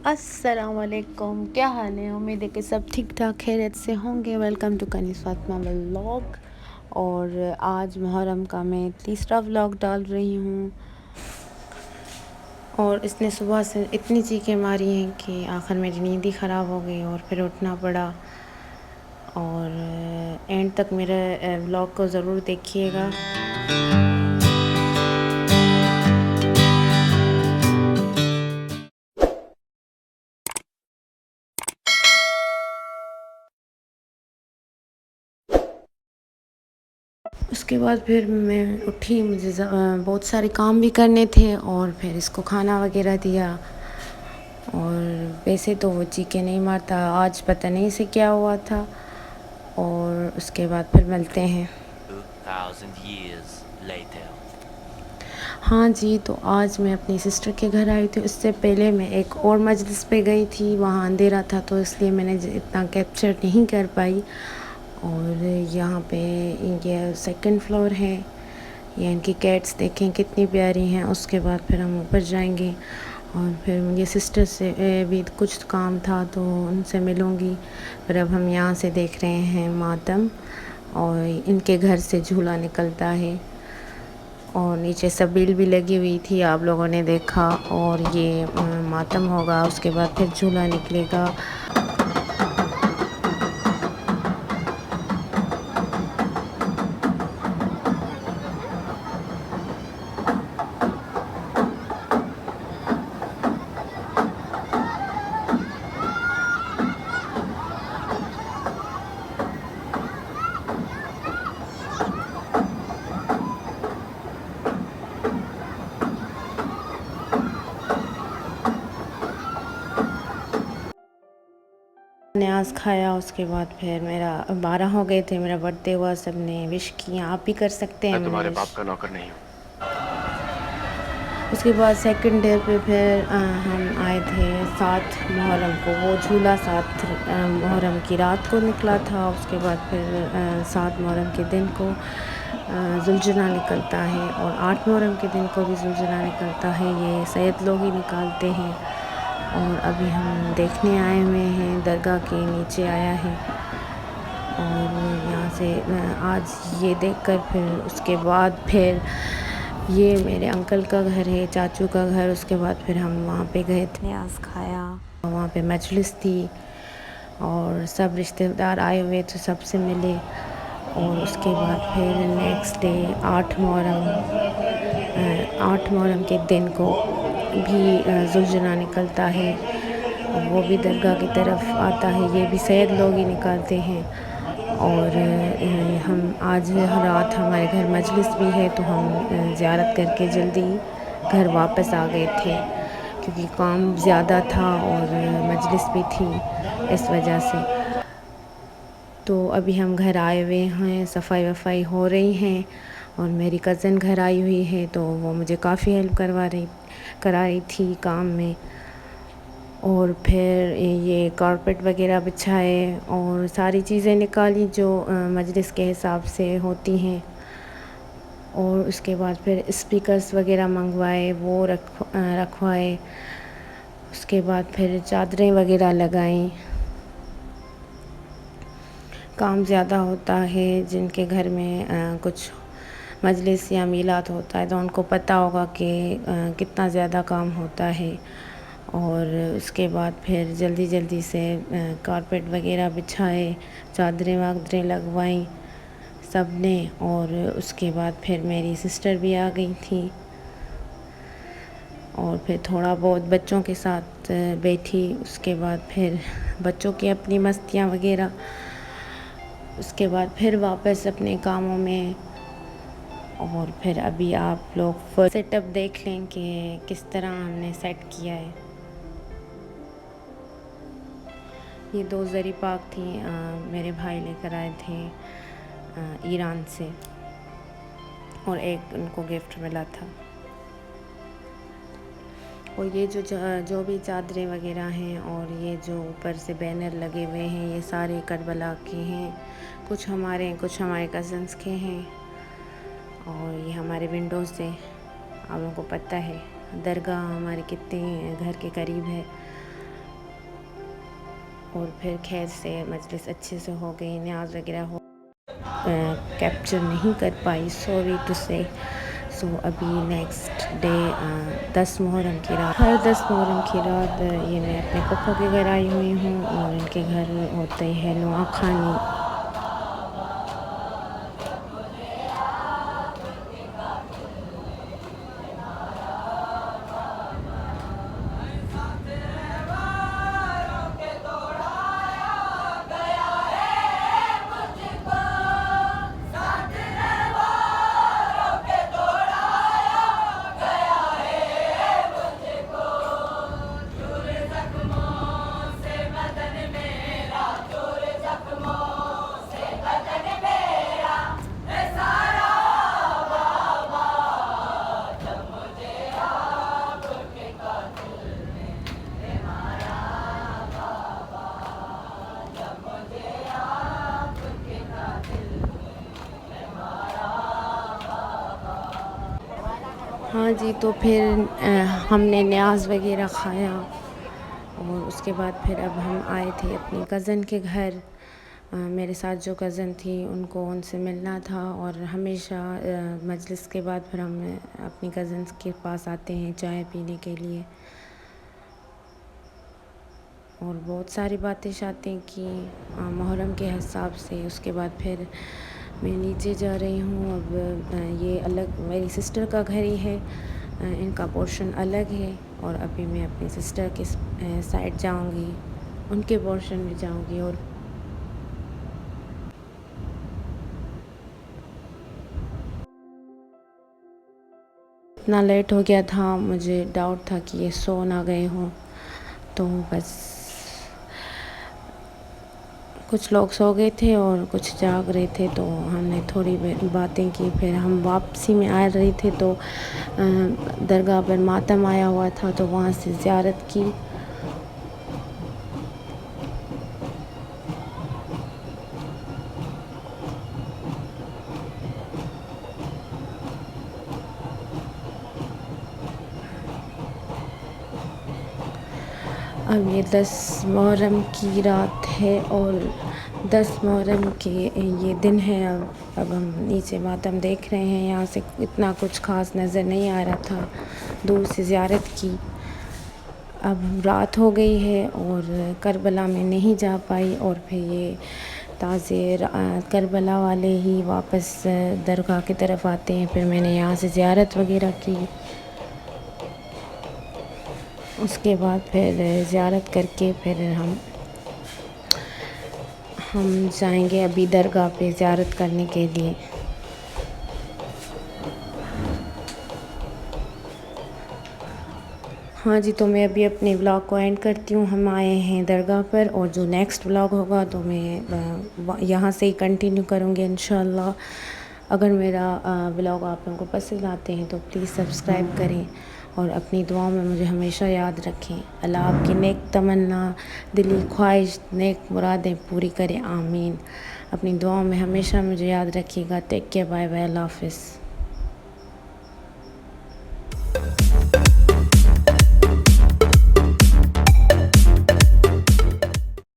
अस्सलामुअलैकुम, क्या हाल है। उम्मीद है कि सब ठीक ठाक खैरियत से होंगे। Welcome to Kaneez Fatima vlog. और आज मुहर्रम का मैं तीसरा व्लॉग डाल रही हूँ। और इसने सुबह से इतनी चीखें मारी हैं कि आखिर मेरी नींद ही ख़राब हो गई और फिर उठना पड़ा। और एंड तक मेरे व्लॉग को ज़रूर देखिएगा। उसके बाद फिर मैं उठी, मुझे बहुत सारे काम भी करने थे और फिर इसको खाना वगैरह दिया। और वैसे तो वो चीखें नहीं मारता, आज पता नहीं इसे क्या हुआ था। और उसके बाद फिर मिलते हैं। 2000 years later. हाँ जी, तो आज मैं अपनी सिस्टर के घर आई थी। उससे पहले मैं एक और मजलिस पे गई थी, वहाँ अंधेरा था तो इसलिए मैंने इतना कैप्चर नहीं कर पाई। और यहाँ पे ये सेकंड फ्लोर है। ये इनकी कैट्स देखें कितनी प्यारी हैं। उसके बाद फिर हम ऊपर जाएंगे और फिर मुझे सिस्टर से भी कुछ काम था तो उनसे मिलूँगी। फिर अब हम यहाँ से देख रहे हैं मातम, और इनके घर से झूला निकलता है और नीचे सबील भी लगी हुई थी, आप लोगों ने देखा। और ये मातम होगा, उसके बाद फिर झूला निकलेगा। न्याज खाया, उसके बाद फिर मेरा 12 हो गए थे, मेरा बर्थडे हुआ, सब ने विश किया। आप भी कर सकते हैं, मैं मैंने तुम्हारे विश। बाप का नौकर नहीं हूँ। उसके बाद सेकंड डे पे फिर हम आए थे 7 मुहर्रम को। वो झूला 7 मुहर्रम की रात को निकला था। उसके बाद फिर 7 मुहर्रम के दिन को जुलझुना निकलता है और 8 मुहर्रम के दिन को भी जुलझुना निकलता है। ये सैयद लोग ही निकालते हैं। और अभी हम देखने आए हुए हैं, दरगाह के नीचे आया है। और यहाँ से आज ये देखकर फिर उसके बाद फिर ये मेरे अंकल का घर है, चाचू का घर। उसके बाद फिर हम वहाँ पे गए थे, न्याज खाया। वहाँ पे मजलिस थी और सब रिश्तेदार आए हुए थे, सबसे मिले। और उसके बाद फिर नेक्स्ट डे 8 मुहर्रम के दिन को भी जुलझुना निकलता है। वो भी दरगाह की तरफ आता है, ये भी सैयद लोग ही निकालते हैं। और हम आज रात हमारे घर मजलिस भी है तो हम ज़ियारत करके जल्दी घर वापस आ गए थे, क्योंकि काम ज़्यादा था और मजलिस भी थी, इस वजह से। तो अभी हम घर आए हुए हैं, सफाई वफाई हो रही हैं। और मेरी कज़न घर आई हुई है तो वो मुझे काफ़ी हेल्प करा रही थी काम में। और फिर ये कारपेट वगैरह बिछाए और सारी चीज़ें निकाली जो मजलिस के हिसाब से होती हैं। और उसके बाद फिर स्पीकर्स वगैरह मंगवाए, वो रखवाए। उसके बाद फिर चादरें वगैरह लगाई। काम ज़्यादा होता है, जिनके घर में कुछ मजलिस या मीलाद होता है तो उनको पता होगा कि कितना ज़्यादा काम होता है। और उसके बाद फिर जल्दी जल्दी से कारपेट वगैरह बिछाए, चादरें वादरें लगवाई सब ने। और उसके बाद फिर मेरी सिस्टर भी आ गई थी और फिर थोड़ा बहुत बच्चों के साथ बैठी। उसके बाद फिर बच्चों की अपनी मस्तियाँ वगैरह। उसके बाद फिर वापस अपने कामों में। और फिर अभी आप लोग सेटअप देख लें कि किस तरह हमने सेट किया है। ये 2 ज़री पाक थी, मेरे भाई लेकर आए थे ईरान से, और एक उनको गिफ्ट मिला था। और ये जो भी चादरें वगैरह हैं और ये जो ऊपर से बैनर लगे हुए हैं, ये सारे करबला के हैं। कुछ हमारे हैं, कुछ हमारे कज़न्स के हैं। और ये हमारे विंडोज़ से आप लोगों को पता है दरगाह हमारे कितने घर के करीब है। और फिर खैर से मजलिस अच्छे से हो गई, न्याज वगैरह हो कैप्चर नहीं कर पाई, सॉरी टू से। सो अभी नेक्स्ट डे 10 मुहर्रम की रात, हर 10 मुहर्रम की रात ये मैं अपने पप्पा के घर आई हुई हूँ और इनके घर होते हैं नुआखानी। हाँ जी, तो फिर हमने न्याज़ वगैरह खाया और उसके बाद फिर अब हम आए थे अपनी कज़न के घर। मेरे साथ जो कज़न थी उनको उनसे मिलना था और हमेशा मजलिस के बाद फिर हम अपनी कज़न्स के पास आते हैं चाय पीने के लिए और बहुत सारी बातें शातें की मुहर्रम के हिसाब से। उसके बाद फिर मैं नीचे जा रही हूँ। अब ये अलग मेरी सिस्टर का घर ही है, इनका पोर्शन अलग है और अभी मैं अपनी सिस्टर के साइड जाऊँगी, उनके पोर्शन में जाऊँगी। और इतना लेट हो गया था, मुझे डाउट था कि ये सो ना गए हों, तो बस कुछ लोग सो गए थे और कुछ जाग रहे थे, तो हमने थोड़ी बातें की। फिर हम वापसी में आ रहे थे तो दरगाह पर मातम आया हुआ था, तो वहाँ से ज़ियारत की। अब ये 10 मुहर्रम की रात है और 10 मुहर्रम के ये दिन है। अब हम नीचे मातम देख रहे हैं, यहाँ से इतना कुछ ख़ास नज़र नहीं आ रहा था, दूर से ज़ियारत की। अब रात हो गई है और करबला में नहीं जा पाई और फिर ये ताज़े करबला वाले ही वापस दरगाह की तरफ आते हैं। फिर मैंने यहाँ से ज़ियारत वगैरह की, उसके बाद फिर ज़ियारत करके फिर हम जाएंगे अभी दरगाह पे ज़ियारत करने के लिए। हाँ जी, तो मैं अभी अपने व्लॉग को एंड करती हूँ। हम आए हैं दरगाह पर और जो नेक्स्ट व्लॉग होगा तो मैं यहाँ से ही कंटिन्यू करूँगी इंशाल्लाह। अगर मेरा व्लॉग आप लोगों को पसंद आते हैं तो प्लीज़ सब्सक्राइब करें और अपनी दुआओं में मुझे हमेशा याद रखें। अल्लाह आपकी नेक तमन्ना, दिली ख्वाहिश, नेक मुरादें पूरी करे, आमीन। अपनी दुआओं में हमेशा मुझे याद रखिएगा। टेक केयर, बाय बाय, अल्लाह हाफ़िज़।